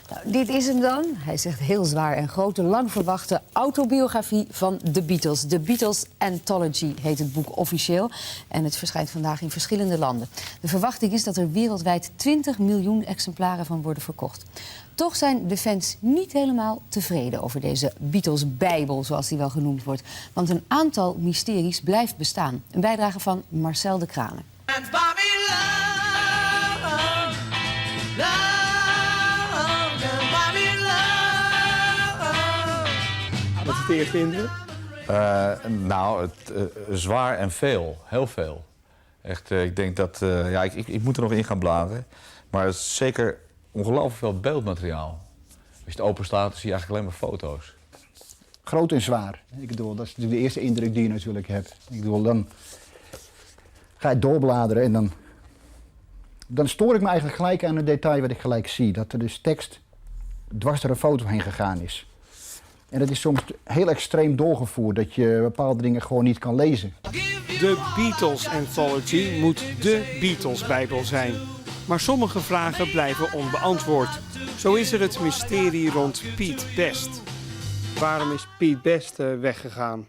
Nou, dit is hem dan. Hij zegt heel zwaar en groot. De lang verwachte autobiografie van de Beatles. The Beatles Anthology heet het boek officieel. En het verschijnt vandaag in verschillende landen. De verwachting is dat er wereldwijd 20 miljoen exemplaren van worden verkocht. Toch zijn de fans niet helemaal tevreden over deze Beatles-bijbel, zoals die wel genoemd wordt. Want een aantal mysteries blijft bestaan. Een bijdrage van Marcel de Kranen. Wat is de eerste indruk? Zwaar en veel. Heel veel. Echt, ik denk dat... ik moet er nog in gaan bladeren. Maar het is zeker ongelooflijk veel beeldmateriaal. Als je het openslaat, zie je eigenlijk alleen maar foto's. Groot en zwaar. Ik bedoel, dat is natuurlijk de eerste indruk die je natuurlijk hebt. Ik bedoel, dan ga je doorbladeren en dan stoor ik me eigenlijk gelijk aan het detail wat ik gelijk zie. Dat er dus tekst dwars door een foto heen gegaan is. En dat is soms heel extreem doorgevoerd, dat je bepaalde dingen gewoon niet kan lezen. De Beatles Anthology moet de Beatles-bijbel zijn. Maar sommige vragen blijven onbeantwoord. Zo is er het mysterie rond Pete Best. Waarom is Pete Best weggegaan?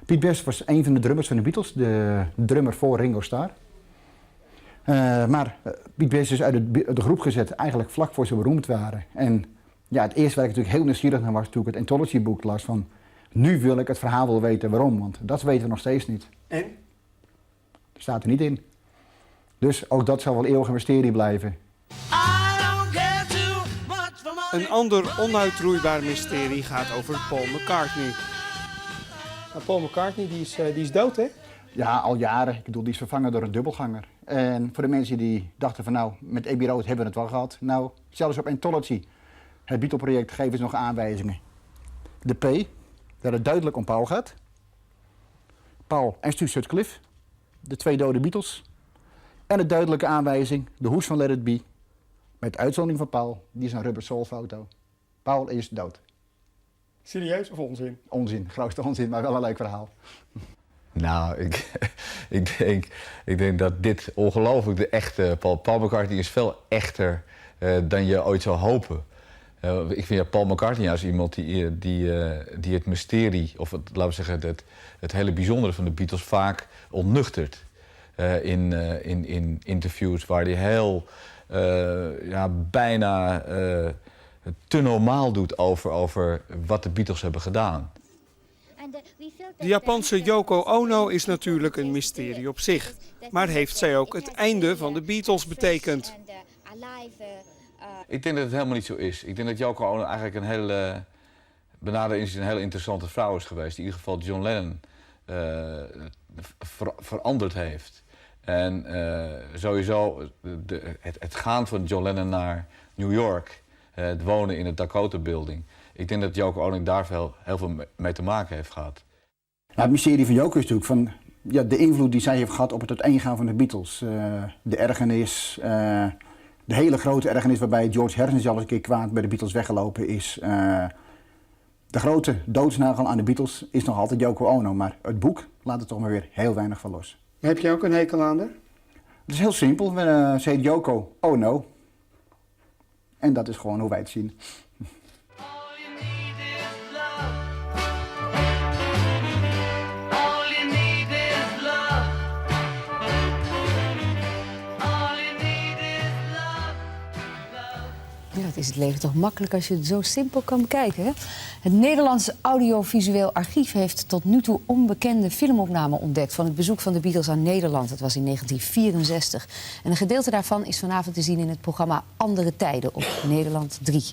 Pete Best was een van de drummers van de Beatles, de drummer voor Ringo Starr. Maar Pete Best is uit de groep gezet eigenlijk vlak voor ze beroemd waren. En ja, het eerste waar ik natuurlijk heel nieuwsgierig naar was toen ik het Anthology-boek las van... Nu wil ik het verhaal wel weten waarom, want dat weten we nog steeds niet. En? Dat staat er niet in. Dus ook dat zal wel eeuwig een mysterie blijven. Een ander onuitroeibaar mysterie gaat over Paul McCartney. Nou, Paul McCartney die is dood, hè? Ja, al jaren. Ik bedoel, die is vervangen door een dubbelganger. En voor de mensen die dachten van nou, met Abbey Road hebben we het wel gehad. Nou, zelfs op Anthology, het Beatle-project, geven ze nog aanwijzingen. De P, dat het duidelijk om Paul gaat. Paul en Stu Sutcliffe, de twee dode Beatles. En de duidelijke aanwijzing, de hoes van Let It Be. Met uitzondering van Paul, die is een Rubber Soul foto. Paul is dood. Serieus of onzin? Onzin, grootste onzin, maar wel een leuk verhaal. Nou, ik denk dat dit ongelooflijk de echte... Paul McCartney is veel echter dan je ooit zou hopen. Ik vind Paul McCartney als iemand die het mysterie... of laten we zeggen het hele bijzondere van de Beatles vaak ontnuchtert. In interviews waar hij heel bijna te normaal doet over wat de Beatles hebben gedaan. De Japanse Yoko Ono is natuurlijk een mysterie op zich. Maar heeft zij ook het einde van de Beatles betekend? Ik denk dat het helemaal niet zo is. Ik denk dat Yoko Ono eigenlijk een hele interessante vrouw is geweest. Die in ieder geval John Lennon veranderd heeft. En sowieso het gaan van John Lennon naar New York. Het wonen in het Dakota Building. Ik denk dat Yoko Ono daar heel veel mee te maken heeft gehad. Nou, het mysterie van Yoko is natuurlijk van de invloed die zij heeft gehad op het uiteengaan van de Beatles. De ergernis, de hele grote ergernis waarbij George Harrison zelfs een keer kwaad bij de Beatles weggelopen is. De grote doodsnagel aan de Beatles is nog altijd Yoko Ono, maar het boek laat er toch maar weer heel weinig van los. Heb je ook een hekel aan haar? Het is heel simpel, ze heet Yoko Ono. En dat is gewoon hoe wij het zien. Ja, het is het leven toch makkelijk als je het zo simpel kan bekijken, hè? Het Nederlands Audiovisueel Archief heeft tot nu toe onbekende filmopnamen ontdekt van het bezoek van de Beatles aan Nederland. Dat was in 1964. En een gedeelte daarvan is vanavond te zien in het programma Andere Tijden op Nederland 3.